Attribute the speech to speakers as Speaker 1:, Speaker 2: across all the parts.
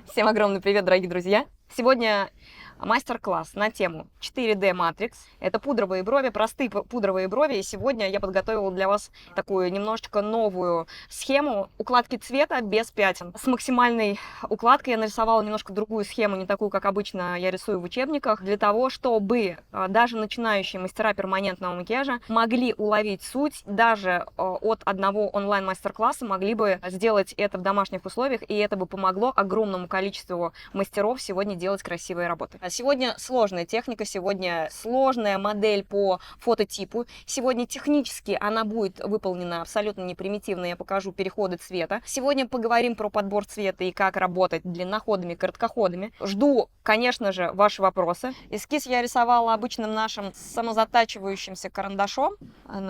Speaker 1: Всем огромный привет, дорогие друзья! Сегодня мастер-класс на тему 4D Matrix. Это пудровые брови, простые пудровые брови. И сегодня я подготовила для вас такую немножечко новую схему укладки цвета без пятен. С максимальной укладкой я нарисовала немножко другую схему, не такую, как обычно я рисую в учебниках, для того, чтобы даже начинающие мастера перманентного макияжа могли уловить суть, даже от одного онлайн-мастер-класса могли бы сделать это в домашних условиях, и это бы помогло огромному количеству мастеров сегодня делать красивые работы. Сегодня сложная техника, сегодня сложная модель по фототипу. Сегодня технически она будет выполнена абсолютно не примитивно, я покажу переходы цвета. Сегодня поговорим про подбор цвета и как работать длинноходами, короткоходами. Жду, конечно же, ваши вопросы. Эскиз я рисовала обычным нашим самозатачивающимся карандашом.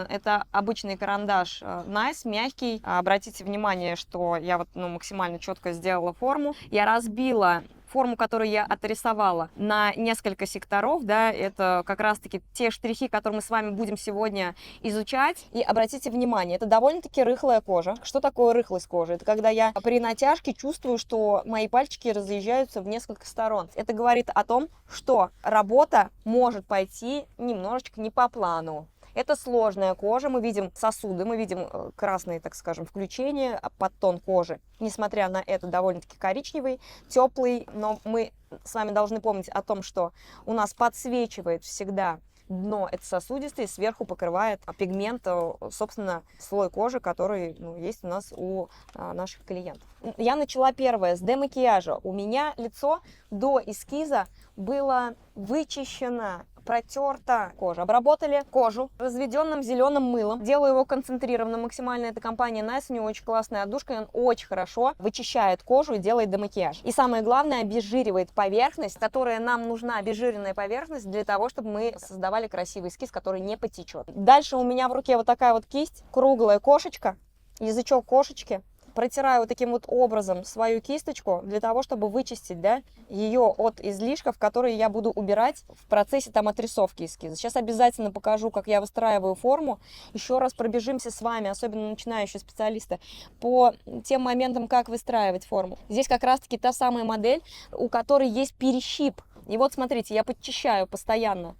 Speaker 1: Это обычный карандаш Nice, мягкий. Обратите внимание, что я вот максимально четко сделала форму. Я разбила форму, которую я отрисовала, на несколько секторов, да, это как раз-таки те штрихи, которые мы с вами будем сегодня изучать. И обратите внимание, это довольно-таки рыхлая кожа. Что такое рыхлость кожи? Это когда я при натяжке чувствую, что мои пальчики разъезжаются в несколько сторон. Это говорит о том, что работа может пойти немножечко не по плану. Это сложная кожа, мы видим сосуды, мы видим красные, так скажем, включения под тон кожи. Несмотря на это довольно-таки коричневый, теплый, но мы с вами должны помнить о том, что у нас подсвечивает всегда дно, это сосудистый, сверху покрывает пигмент, собственно, слой кожи, который есть у нас у наших клиентов. Я начала первое с демакияжа. У меня лицо до эскиза было вычищено, протерта кожа. Обработали кожу разведенным зеленым мылом. Делаю его концентрированно максимально. Это компания Nice, у него очень классная отдушка, и он очень хорошо вычищает кожу и делает демакияж. И самое главное, обезжиривает поверхность, которая нам нужна, обезжиренная поверхность, для того, чтобы мы создавали красивый эскиз, который не потечет. Дальше у меня в руке вот такая вот кисть, круглая кошечка, язычок кошечки. Протираю вот таким вот образом свою кисточку для того, чтобы вычистить, да, ее от излишков, которые я буду убирать в процессе отрисовки эскиза. Сейчас обязательно покажу, как я выстраиваю форму. Еще раз пробежимся с вами, особенно начинающие специалисты, по тем моментам, как выстраивать форму. Здесь как раз-таки та самая модель, у которой есть перещип. И вот смотрите, я подчищаю постоянно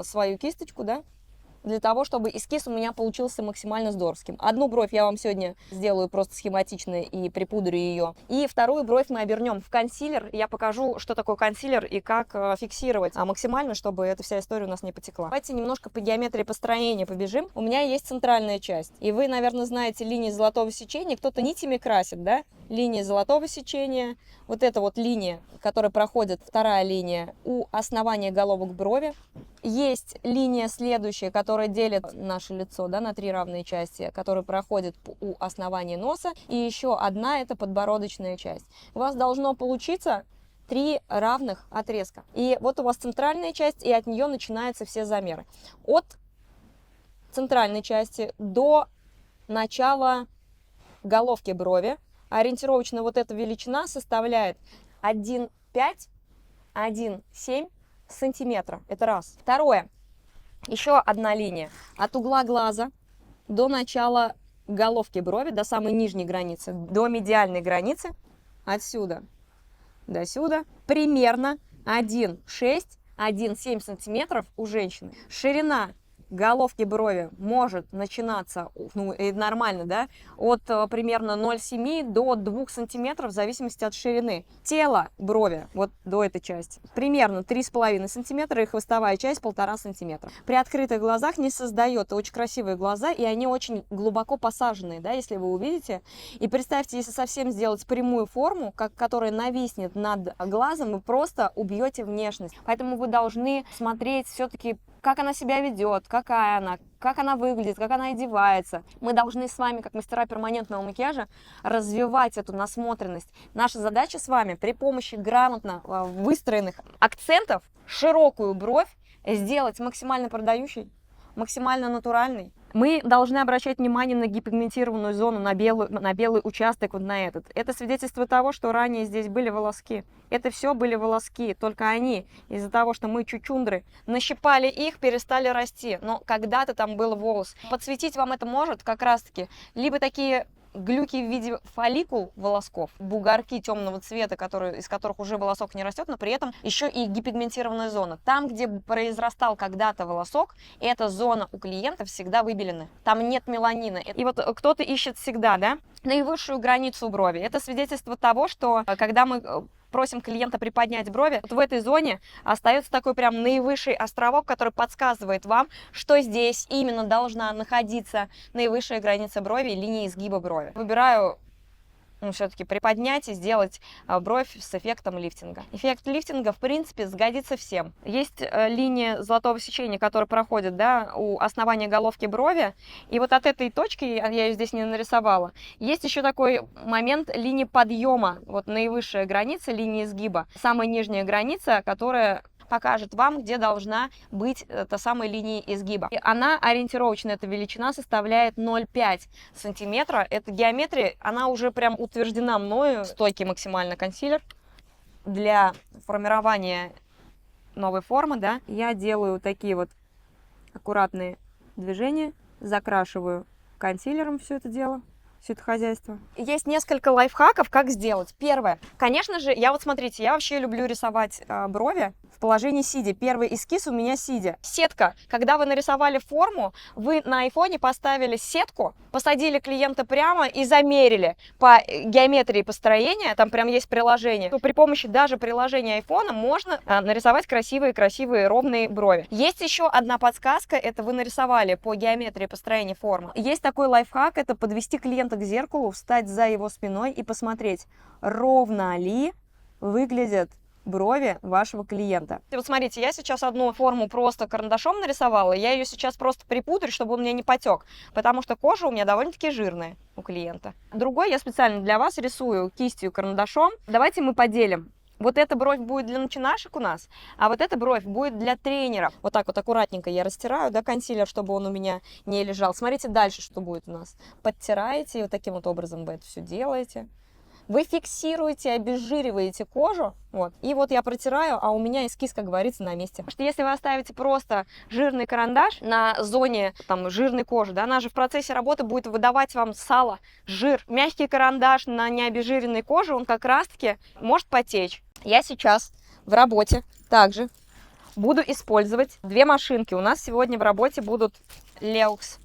Speaker 1: свою кисточку, да, для того, чтобы эскиз у меня получился максимально здоровским. Одну бровь я вам сегодня сделаю просто схематично и припудрю ее. И вторую бровь мы обернем в консилер. Я покажу, что такое консилер и как фиксировать максимально, чтобы эта вся история у нас не потекла. Давайте немножко по геометрии построения побежим. У меня есть центральная часть. И вы, наверное, знаете линии золотого сечения. Кто-то нитями красит, да? Линия золотого сечения. Вот эта вот линия, которая проходит, вторая линия у основания головок брови. Есть линия следующая, которая делит наше лицо, да, на три равные части, которая проходит у основания носа. И еще одна – это подбородочная часть. У вас должно получиться три равных отрезка. И вот у вас центральная часть, и от нее начинаются все замеры. От центральной части до начала головки брови ориентировочно вот эта величина составляет 1,5-1,7 сантиметра. Это раз. Второе. Еще одна линия. От угла глаза до начала головки брови, до самой нижней границы, до медиальной границы, отсюда до сюда, примерно 1,6-1,7 сантиметров у женщины. Ширина головки брови может начинаться, нормально, да, от примерно 0,7 до 2 сантиметров, в зависимости от ширины. Тело брови, вот до этой части, примерно 3,5 сантиметра, и хвостовая часть 1,5 сантиметра. При открытых глазах не создает очень красивые глаза, и они очень глубоко посаженные, да, если вы увидите. И представьте, если совсем сделать прямую форму, которая нависнет над глазом, вы просто убьете внешность. Поэтому вы должны смотреть все-таки, как она себя ведет, какая она, как она выглядит, как она одевается. Мы должны с вами, как мастера перманентного макияжа, развивать эту насмотренность. Наша задача с вами при помощи грамотно выстроенных акцентов широкую бровь сделать максимально продающей, максимально натуральной. Мы должны обращать внимание на гипопигментированную зону, на белый участок, вот на этот. Это свидетельство того, что ранее здесь были волоски. Это все были волоски, только они из-за того, что мы чучундры нащипали их, перестали расти. Но когда-то там был волос. Подсветить вам это может как раз-таки либо такие глюки в виде фолликул волосков, бугорки темного цвета, из которых уже волосок не растет, но при этом еще и гипигментированная зона. Там, где произрастал когда-то волосок, эта зона у клиента всегда выбелена. Там нет меланина. И вот кто-то ищет всегда, да, наивысшую границу брови. Это свидетельство того, что когда мы просим клиента приподнять брови, вот в этой зоне остается такой прям наивысший островок, который подсказывает вам, что здесь именно должна находиться наивысшая граница брови, линии изгиба брови. Выбираю все-таки приподнять и сделать бровь с эффектом лифтинга. Эффект лифтинга, в принципе, сгодится всем. Есть линия золотого сечения, которая проходит, да, у основания головки брови, и вот от этой точки, я ее здесь не нарисовала, есть еще такой момент линии подъема, вот наивысшая граница линии изгиба, самая нижняя граница, которая покажет вам, где должна быть та самая линия изгиба. И она ориентировочная, эта величина составляет 0,5 сантиметра. Эта геометрия, она уже прям утверждена мною. Стойкий максимально консилер для формирования новой формы, да. Я делаю такие вот аккуратные движения, закрашиваю консилером все это дело. Все это хозяйство. Есть несколько лайфхаков, как сделать. Первое. Конечно же, я вот смотрите, я вообще люблю рисовать брови в положении сидя. Первый эскиз у меня сидя. Сетка. Когда вы нарисовали форму, вы на айфоне поставили сетку, посадили клиента прямо и замерили по геометрии построения, там прям есть приложение, то при помощи даже приложения айфона можно нарисовать красивые ровные брови. Есть еще одна подсказка, это вы нарисовали по геометрии построения формы. Есть такой лайфхак, это подвести клиента к зеркалу, встать за его спиной и посмотреть, ровно ли выглядят брови вашего клиента. И вот смотрите, я сейчас одну форму просто карандашом нарисовала, я ее сейчас просто припудрю, чтобы он у меня не потек, потому что кожа у меня довольно-таки жирная у клиента. Другой я специально для вас рисую кистью карандашом. Давайте мы поделим. Вот эта бровь будет для начинашек у нас, а вот эта бровь будет для тренеров. Вот так вот аккуратненько я растираю, да, консилер, чтобы он у меня не лежал. Смотрите дальше, что будет у нас. Подтираете, и вот таким вот образом вы это все делаете. Вы фиксируете, обезжириваете кожу, вот, и вот я протираю, а у меня эскиз, как говорится, на месте. Потому что если вы оставите просто жирный карандаш на зоне там жирной кожи, да, она же в процессе работы будет выдавать вам сало, жир. Мягкий карандаш на необезжиренной коже, он как раз-таки может потечь. Я сейчас в работе также буду использовать две машинки. У нас сегодня в работе будут Leux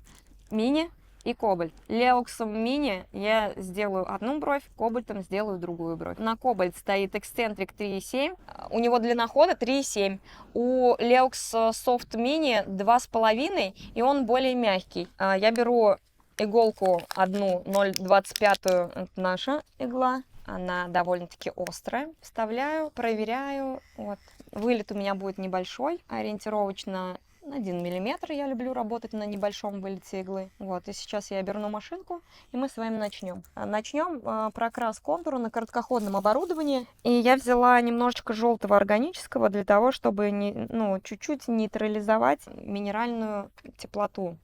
Speaker 1: Mini и Кобальт. Леоксом Мини я сделаю одну бровь, Кобальтом сделаю другую бровь. На Кобальт стоит Eccentric 3,7, у него длина хода 3,7. У Leux Soft Mini 2,5, и он более мягкий. Я беру иголку одну 0,25, это наша игла. Она довольно-таки острая. Вставляю, проверяю. Вот. Вылет у меня будет небольшой, ориентировочно 1 миллиметр. Я люблю работать на небольшом вылете иглы. Вот. И сейчас я оберну машинку, и мы с вами начнем. Начнем прокрас контура на короткоходном оборудовании. И я взяла немножечко желтого органического для того, чтобы чуть-чуть нейтрализовать минеральную теплоту.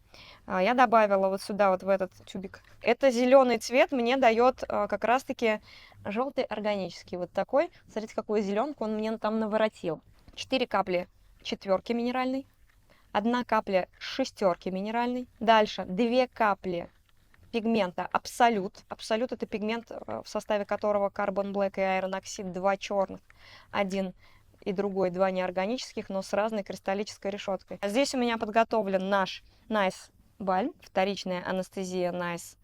Speaker 1: Я добавила вот сюда, вот в этот тюбик. Это зеленый цвет мне дает как раз-таки желтый органический. Вот такой. Смотрите, какую зеленку он мне там наворотил. 4 капли четверки минеральной. 1 капля шестерки минеральной. Дальше 2 капли пигмента Абсолют. Абсолют — это пигмент, в составе которого Carbon Black и Iron Oxide, 2 черных. Один и другой, 2 неорганических, но с разной кристаллической решеткой. Здесь у меня подготовлен наш Nice Balm, вторичная анестезия Nice,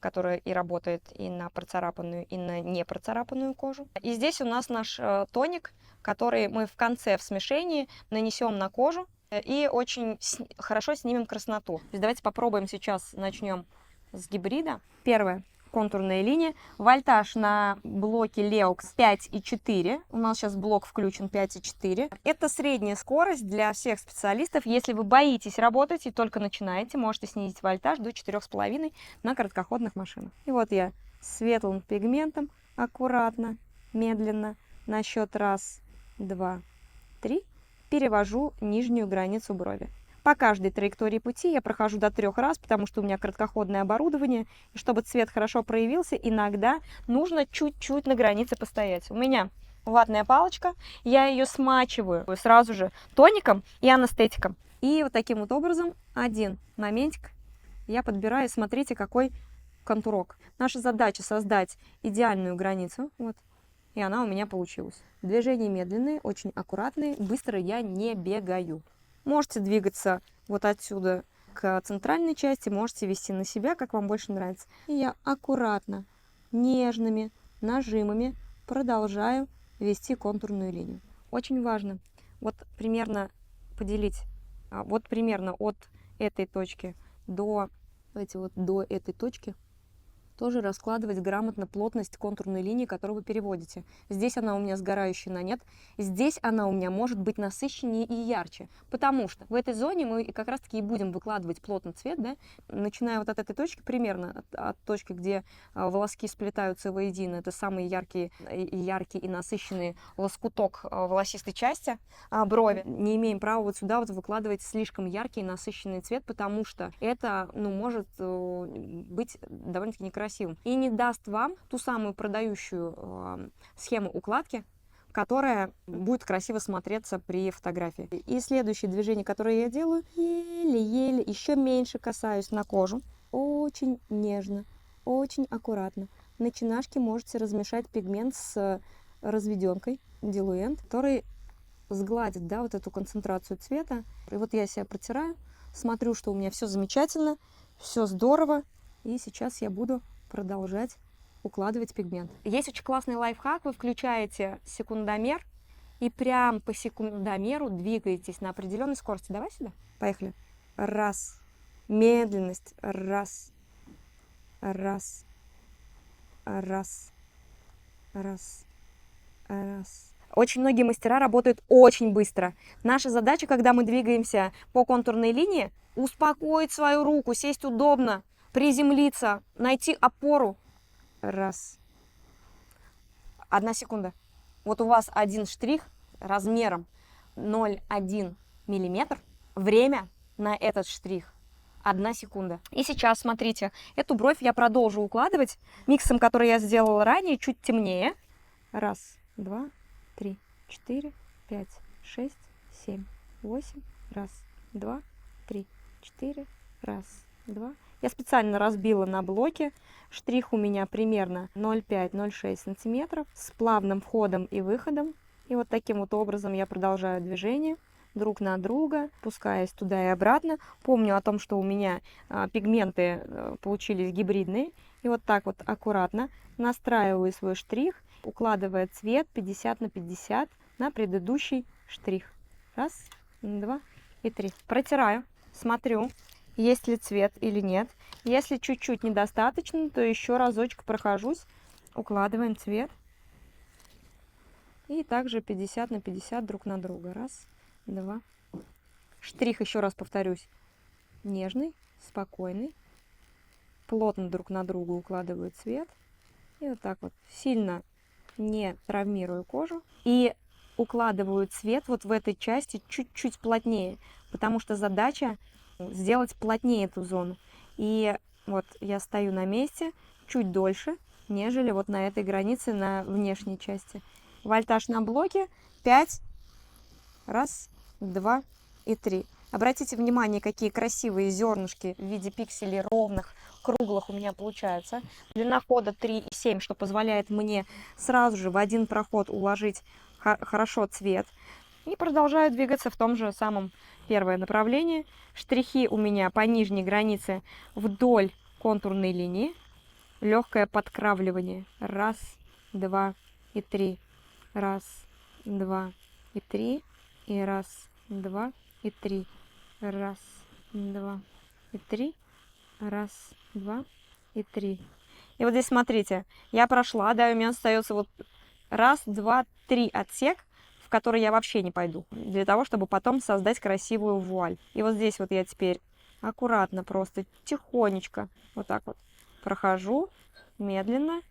Speaker 1: которая и работает и на процарапанную, и на не процарапанную кожу. И здесь у нас наш тоник, который мы в конце в смешении нанесем на кожу и очень хорошо снимем красноту. То есть давайте попробуем сейчас, начнем с гибрида. Первое. Контурная линия. Вольтаж на блоке Leux 5,4. У нас сейчас блок включен 5,4. Это средняя скорость для всех специалистов. Если вы боитесь работать и только начинаете, можете снизить вольтаж до 4,5 на короткоходных машинах. И вот я светлым пигментом аккуратно, медленно на счет 1, 2, 3 перевожу нижнюю границу брови. По каждой траектории пути я прохожу до 3 раз, потому что у меня короткоходное оборудование. И чтобы цвет хорошо проявился, иногда нужно чуть-чуть на границе постоять. У меня ватная палочка, я ее смачиваю сразу же тоником и анестетиком. И вот таким вот образом один моментик я подбираю. Смотрите, какой контурок. Наша задача создать идеальную границу, вот, и она у меня получилась. Движения медленные, очень аккуратные, быстро я не бегаю. Можете двигаться вот отсюда к центральной части, можете вести на себя, как вам больше нравится. И я аккуратно, нежными нажимами продолжаю вести контурную линию. Очень важно вот примерно поделить, вот примерно от этой точки до, давайте вот до этой точки, тоже раскладывать грамотно плотность контурной линии, которую вы переводите. Здесь она у меня сгорающая на нет, здесь она у меня может быть насыщеннее и ярче, потому что в этой зоне мы как раз-таки и будем выкладывать плотный цвет, да, начиная вот от этой точки, примерно от точки, где волоски сплетаются воедино, это самый яркий и насыщенный лоскуток волосистой части брови. Не имеем права вот сюда вот выкладывать слишком яркий и насыщенный цвет, потому что это, ну, может быть довольно-таки некрасиво и не даст вам ту самую продающую схему укладки, которая будет красиво смотреться при фотографии. И следующее движение, которое я делаю, еле-еле, еще меньше касаюсь на кожу. Очень нежно, очень аккуратно. Начинашки можете размешать пигмент с разведенкой Diluent, который сгладит, да, вот эту концентрацию цвета. И вот я себя протираю, смотрю, что у меня все замечательно, все здорово. И сейчас я буду продолжать укладывать пигмент. Есть очень классный лайфхак. Вы включаете секундомер и прям по секундомеру двигаетесь на определенной скорости. Давай сюда. Поехали. Раз. Медленность. Раз. Раз. Раз. Раз. Раз. Очень многие мастера работают очень быстро. Наша задача, когда мы двигаемся по контурной линии, успокоить свою руку, сесть удобно, приземлиться, найти опору. Раз. 1 секунда. Вот у вас один штрих размером 0,1 миллиметр. Время на этот штрих 1 секунда. И сейчас, смотрите, эту бровь я продолжу укладывать миксом, который я сделала ранее, чуть темнее. Раз, два, 3, 4, 5, 6, 7, 8. Раз, два, 3, 4. Раз, два. Я специально разбила на блоки. Штрих у меня примерно 0,5-0,6 сантиметров с плавным входом и выходом. И вот таким вот образом я продолжаю движение друг на друга, пускаясь туда и обратно. Помню о том, что у меня пигменты получились гибридные. И вот так вот аккуратно настраиваю свой штрих, укладывая цвет 50 на 50 на предыдущий штрих. Раз, два и 3. Протираю, смотрю, есть ли цвет или нет. Если чуть-чуть недостаточно, то еще разочек прохожусь, укладываем цвет. И также 50 на 50 друг на друга. Раз, два. Штрих, еще раз повторюсь, нежный, спокойный. Плотно друг на друга укладываю цвет. И вот так вот, сильно не травмирую кожу. И укладываю цвет вот в этой части чуть-чуть плотнее, потому что задача сделать плотнее эту зону. И вот я стою на месте чуть дольше, нежели вот на этой границе на внешней части. Вольтаж на блоке 5. Раз, два и 3. Обратите внимание, какие красивые зернышки в виде пикселей ровных, круглых у меня получаются. Длина хода 3,7, что позволяет мне сразу же в один проход уложить хорошо цвет. И продолжаю двигаться в том же самом первое направление. Штрихи у меня по нижней границе вдоль контурной линии. Легкое подкравливание. Раз, два и 3. Раз, два и 3. И раз, два и 3. Раз, два и 3. Раз, два и 3. И вот здесь смотрите, я прошла, да, и у меня остается вот раз, два, 3 отсек, в который я вообще не пойду, для того, чтобы потом создать красивую вуаль. И вот здесь вот я теперь аккуратно, просто тихонечко вот так вот прохожу, медленно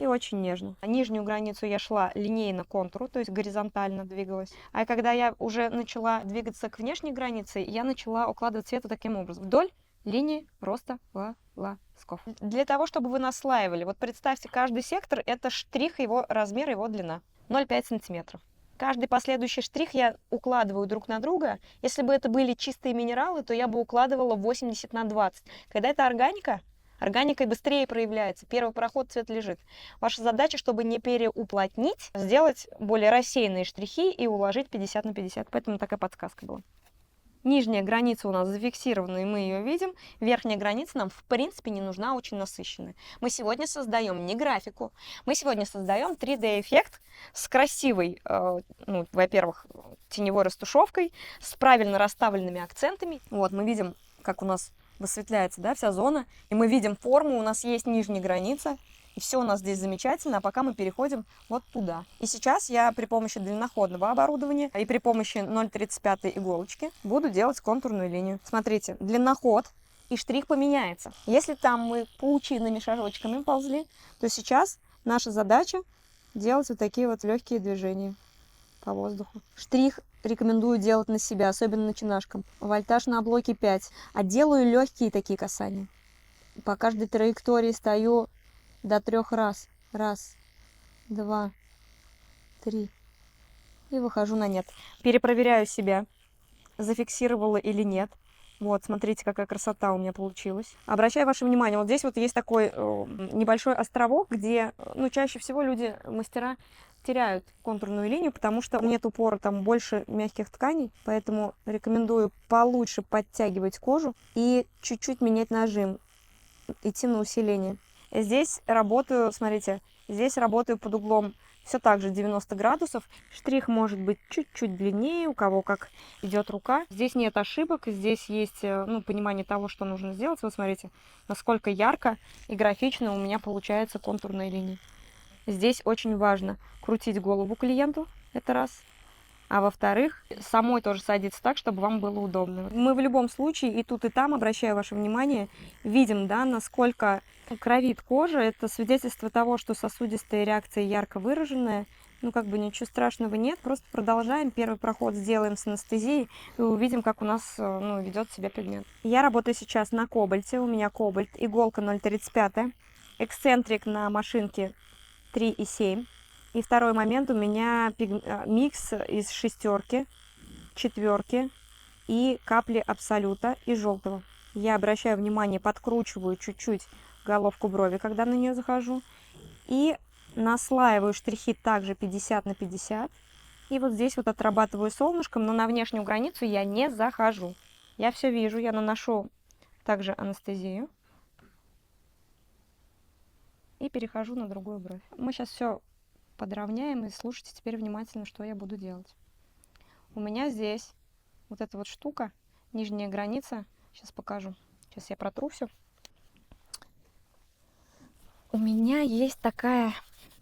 Speaker 1: и очень нежно. Нижнюю границу я шла линейно контуру, то есть горизонтально двигалась. А когда я уже начала двигаться к внешней границе, я начала укладывать цвет вот таким образом, вдоль линии роста волосков. Для того, чтобы вы наслаивали, вот представьте, каждый сектор — это штрих, его размер, его длина 0,5 сантиметров. Каждый последующий штрих я укладываю друг на друга. Если бы это были чистые минералы, то я бы укладывала 80 на 20. Когда это органика, Органикой быстрее проявляется. Первый проход цвет лежит. Ваша задача, чтобы не переуплотнить, сделать более рассеянные штрихи и уложить 50 на 50. Поэтому такая подсказка была. Нижняя граница у нас зафиксирована, и мы ее видим. Верхняя граница нам, в принципе, не нужна, очень насыщенная. Мы сегодня создаем не графику, мы сегодня создаем 3D-эффект с красивой, ну, во-первых, теневой растушевкой, с правильно расставленными акцентами. Вот, мы видим, как у нас высветляется, да, вся зона, и мы видим форму, у нас есть нижняя граница, и все у нас здесь замечательно, а пока мы переходим вот туда. И сейчас я при помощи длинноходного оборудования и при помощи 0,35 иголочки буду делать контурную линию. Смотрите, длинноход и штрих поменяется. Если там мы паутинными шажочками ползли, то сейчас наша задача делать вот такие вот легкие движения по воздуху. Штрих рекомендую делать на себя, особенно начинашкам. Вольтаж на блоке 5. А делаю легкие такие касания. По каждой траектории стою до 3 раз. 1, 2, 3. И выхожу на нет. Перепроверяю себя, зафиксировала или нет. Вот, смотрите, какая красота у меня получилась. Обращаю ваше внимание, вот здесь вот есть такой небольшой островок, где, ну, чаще всего люди, мастера, теряют контурную линию, потому что нет упора, там больше мягких тканей, поэтому рекомендую получше подтягивать кожу и чуть-чуть менять нажим, идти на усиление. Здесь работаю, смотрите, здесь работаю под углом все так же 90 градусов. Штрих может быть чуть-чуть длиннее, у кого как идет рука. Здесь нет ошибок, здесь есть, ну, понимание того, что нужно сделать. Вы смотрите, насколько ярко и графично у меня получается контурная линия. Здесь очень важно крутить голову клиенту, это раз. А во-вторых, самой тоже садиться так, чтобы вам было удобно. Мы в любом случае и тут, и там, обращаю ваше внимание, видим, да, насколько кровит кожа. Это свидетельство того, что сосудистая реакция ярко выраженная. Ну, как бы ничего страшного нет, просто продолжаем. Первый проход сделаем с анестезией и увидим, как у нас, ну, ведет себя пигмент. Я работаю сейчас на кобальте, у меня кобальт, иголка 0,35, эксцентрик на машинке 3,7. И второй момент, у меня микс из 6, 4 и капли абсолюта и желтого. Я обращаю внимание, подкручиваю чуть-чуть головку брови, когда на нее захожу. И наслаиваю штрихи также 50 на 50. И вот здесь вот отрабатываю солнышком, но на внешнюю границу я не захожу. Я все вижу, я наношу также анестезию. И перехожу на другую бровь. Мы сейчас все подровняем и слушайте теперь внимательно, что я буду делать. У меня здесь вот эта вот штука, нижняя граница. Сейчас покажу. Сейчас я протру все. У меня есть такая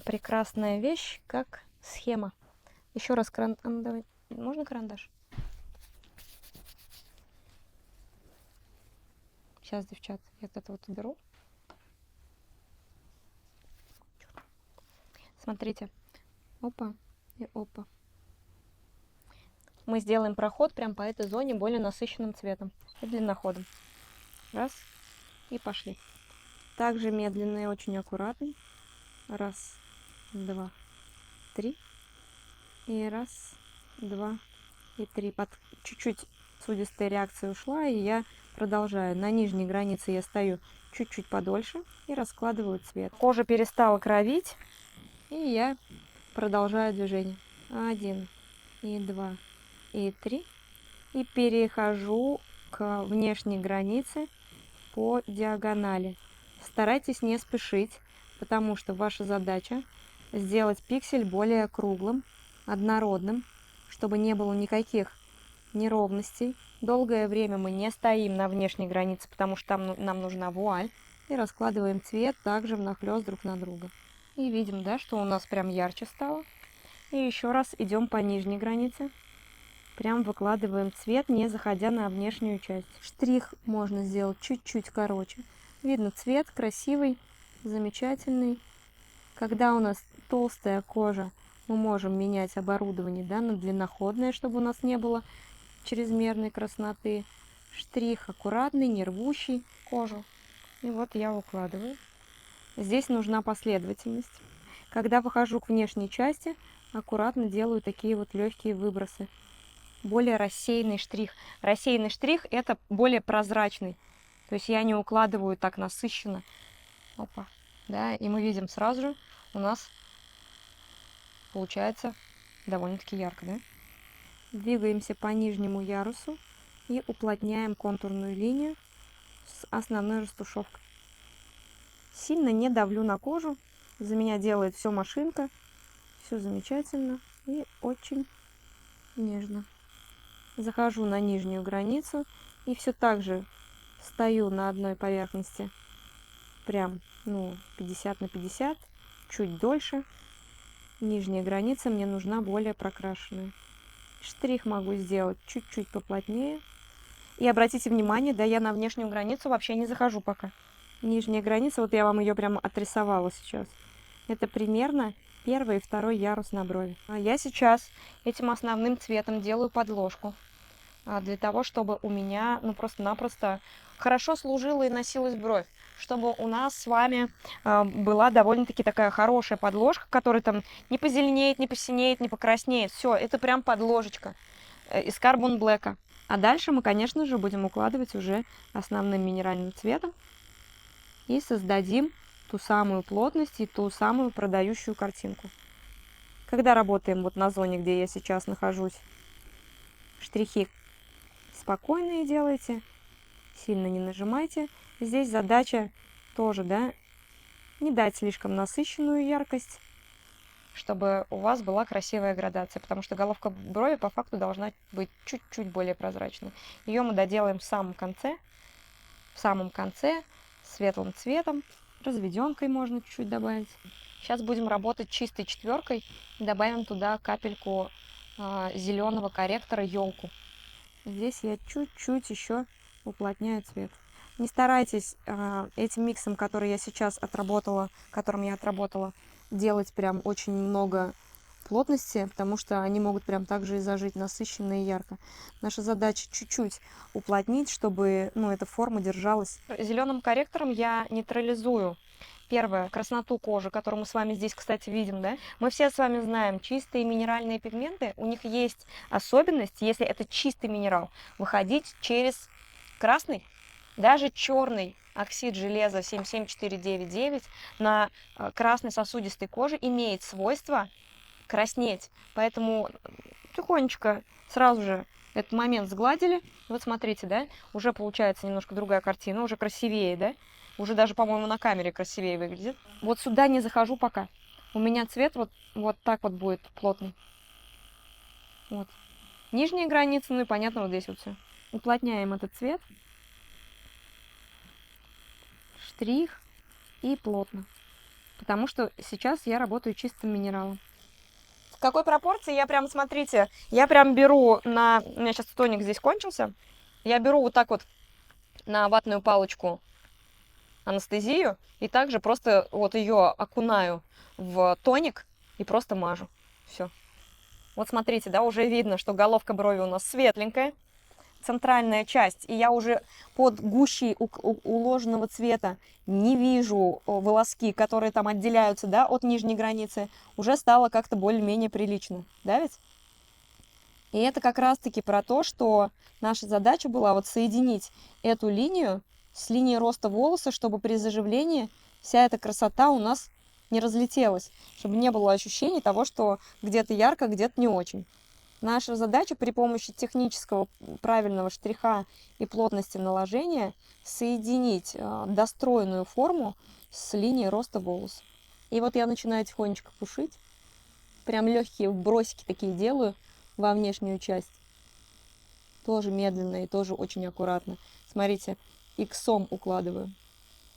Speaker 1: прекрасная вещь, как схема. Еще раз давай. Можно карандаш? Сейчас, девчат, я вот это вот уберу. Смотрите. Опа и опа. Мы сделаем проход прям по этой зоне более насыщенным цветом и длинноходом. Раз. И пошли. Также медленно и очень аккуратно. 1, 2, 3. И 1, 2 и 3. Под чуть-чуть судистая реакция ушла, и я продолжаю. На нижней границе я стою чуть-чуть подольше и раскладываю цвет. Кожа перестала кровить, и я продолжаю движение. 1, и 2, и 3. И перехожу к внешней границе по диагонали. Старайтесь не спешить, потому что ваша задача сделать пиксель более круглым, однородным, чтобы не было никаких неровностей. Долгое время мы не стоим на внешней границе, потому что там нам нужна вуаль. И раскладываем цвет также внахлёст друг на друга. И видим, да, что у нас прям ярче стало. И еще раз идем по нижней границе. Прям выкладываем цвет, не заходя на внешнюю часть. Штрих можно сделать чуть-чуть короче. Видно, цвет красивый, замечательный. Когда у нас толстая кожа, мы можем менять оборудование, да, на длинноходное, чтобы у нас не было чрезмерной красноты. Штрих аккуратный, не рвущий кожу. И вот я укладываю. Здесь нужна последовательность. Когда выхожу к внешней части, аккуратно делаю такие вот легкие выбросы. Более рассеянный штрих. Рассеянный штрих — это более прозрачный. То есть я не укладываю так насыщенно. Опа. Да, и мы видим сразу же, у нас получается довольно-таки ярко, да? Двигаемся по нижнему ярусу и уплотняем контурную линию с основной растушевкой. Сильно не давлю на кожу. За меня делает все машинка. Все замечательно и очень нежно. Захожу на нижнюю границу и все так же стою на одной поверхности. Прям, 50 на 50, чуть дольше. Нижняя граница мне нужна более прокрашенная. Штрих могу сделать чуть-чуть поплотнее. И обратите внимание, да, я на внешнюю границу вообще не захожу пока. Нижняя граница, вот я вам ее прямо отрисовала сейчас. Это примерно первый и второй ярус на брови. А я сейчас этим основным цветом делаю подложку. Для того, чтобы у меня, просто-напросто хорошо служила и носилась бровь. Чтобы у нас с вами была довольно-таки такая хорошая подложка, которая там не позеленеет, не посинеет, не покраснеет. Все, это прям подложечка из Carbon Black. А дальше мы, конечно же, будем укладывать уже основным минеральным цветом и создадим ту самую плотность и ту самую продающую картинку. Когда работаем вот на зоне, где я сейчас нахожусь, штрихи спокойные делайте, сильно не нажимайте. Здесь задача тоже, да, не дать слишком насыщенную яркость, чтобы у вас была красивая градация, потому что головка брови по факту должна быть чуть-чуть более прозрачной. Ее мы доделаем в самом конце, светлым цветом, разведенкой можно чуть-чуть добавить. Сейчас будем работать чистой четверкой и добавим туда капельку зеленого корректора елку. Здесь я чуть-чуть еще уплотняю цвет. Не старайтесь этим миксом, который я сейчас отработала, делать прям очень много плотности, потому что они могут прям так же и зажить насыщенно и ярко. Наша задача чуть-чуть уплотнить, чтобы эта форма держалась. Зеленым корректором я нейтрализую первое, красноту кожи, которую мы с вами здесь, кстати, видим, да? Мы все с вами знаем, чистые минеральные пигменты, у них есть особенность, если это чистый минерал, выходить через красный, даже черный оксид железа 77499 на красной сосудистой коже имеет свойство краснеть. Поэтому тихонечко сразу же этот момент сгладили. Вот смотрите, да, уже получается немножко другая картина, уже красивее, да? Уже даже, по-моему, на камере красивее выглядит. Вот сюда не захожу пока. У меня цвет вот так вот будет плотный. Вот. Нижняя граница, и понятно, вот здесь вот все. Уплотняем этот цвет. Штрих и плотно. Потому что сейчас я работаю чистым минералом. В какой пропорции я прям, смотрите, я прям беру у меня сейчас тоник здесь кончился, я беру вот так вот на ватную палочку анестезию и также просто вот ее окунаю в тоник и просто мажу. Все. Вот смотрите, да, уже видно, что головка брови у нас светленькая, центральная часть, и я уже под гущей уложенного цвета не вижу волоски, которые там отделяются, да, от нижней границы, уже стало как-то более-менее прилично, да ведь? И это как раз-таки про то, что наша задача была вот соединить эту линию с линией роста волоса, чтобы при заживлении вся эта красота у нас не разлетелась, чтобы не было ощущения того, что где-то ярко, где-то не очень. Наша задача при помощи технического правильного штриха и плотности наложения соединить достроенную форму с линией роста волоса. И вот я начинаю тихонечко пушить. Прям легкие вбросики такие делаю во внешнюю часть. Тоже медленно и тоже очень аккуратно. Смотрите, иксом укладываю.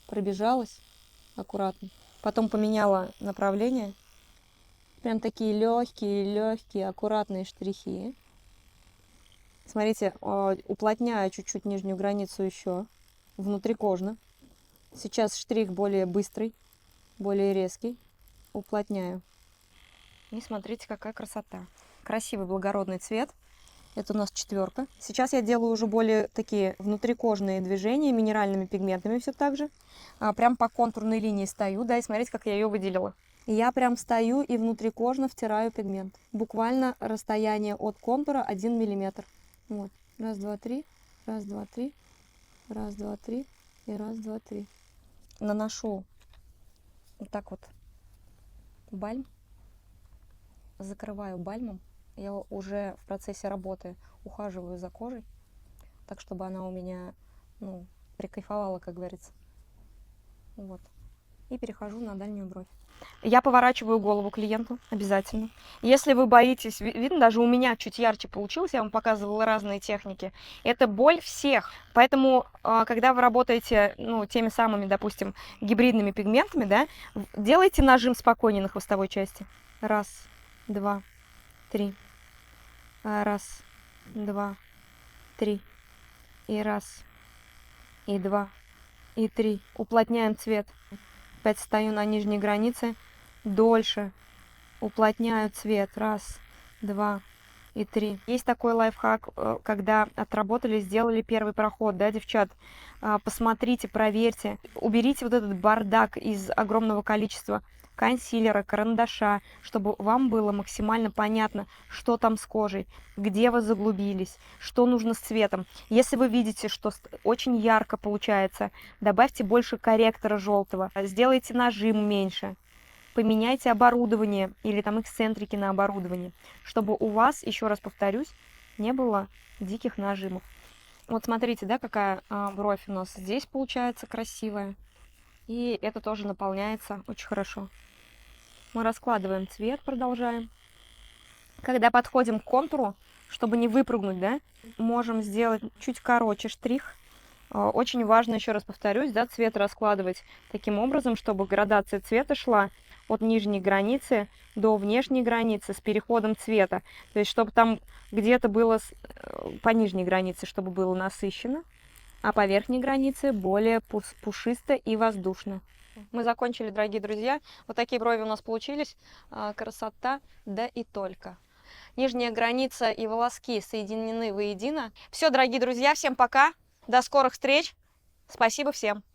Speaker 1: Пробежалась аккуратно. Потом поменяла направление. Прям такие легкие, аккуратные штрихи. Смотрите, уплотняю чуть-чуть нижнюю границу еще внутрикожно. Сейчас штрих более быстрый, более резкий. Уплотняю. И смотрите, какая красота. Красивый благородный цвет. Это у нас четверка. Сейчас я делаю уже более такие внутрикожные движения минеральными пигментами все так же. Прям по контурной линии стою, да, и смотрите, как я ее выделила. Я прям стою и внутрикожно втираю пигмент. Буквально расстояние от контура 1 мм. Вот. Раз, два, три. Раз, два, три. Раз, два, три. И раз, два, три. Наношу вот так вот бальм. Закрываю бальмом. Я уже в процессе работы ухаживаю за кожей, так чтобы она у меня, ну, прикайфовала, как говорится. Вот. И перехожу на дальнюю бровь. Я поворачиваю голову клиенту обязательно. Если вы боитесь, видно, даже у меня чуть ярче получилось, я вам показывала разные техники. Это боль всех. Поэтому, когда вы работаете, ну, теми самыми, допустим, гибридными пигментами, да, делайте нажим спокойнее на хвостовой части. Раз, два, три. Раз, два, три. И раз, и два, и три. Уплотняем цвет. Опять стою на нижней границе. Дольше. Уплотняю цвет. Раз, два и три. Есть такой лайфхак, когда отработали, сделали первый проход, да, девчат? Посмотрите, проверьте. Уберите вот этот бардак из огромного количества консилера, карандаша, чтобы вам было максимально понятно, что там с кожей, где вы заглубились, что нужно с цветом. Если вы видите, что очень ярко получается, добавьте больше корректора желтого, сделайте нажим меньше, поменяйте оборудование или там эксцентрики на оборудовании, чтобы у вас, еще раз повторюсь, не было диких нажимов. Вот смотрите, да, какая бровь у нас здесь получается красивая. И это тоже наполняется очень хорошо. Мы раскладываем цвет, продолжаем. Когда подходим к контуру, чтобы не выпрыгнуть, да, можем сделать чуть короче штрих. Очень важно, еще раз повторюсь, да, цвет раскладывать таким образом, чтобы градация цвета шла от нижней границы до внешней границы с переходом цвета. То есть, чтобы там где-то было по нижней границе, чтобы было насыщенно, а по верхней границе более пушисто и воздушно. Мы закончили, дорогие друзья. Вот такие брови у нас получились. Красота, да и только. Нижняя граница и волоски соединены воедино. Все, дорогие друзья, всем пока. До скорых встреч. Спасибо всем.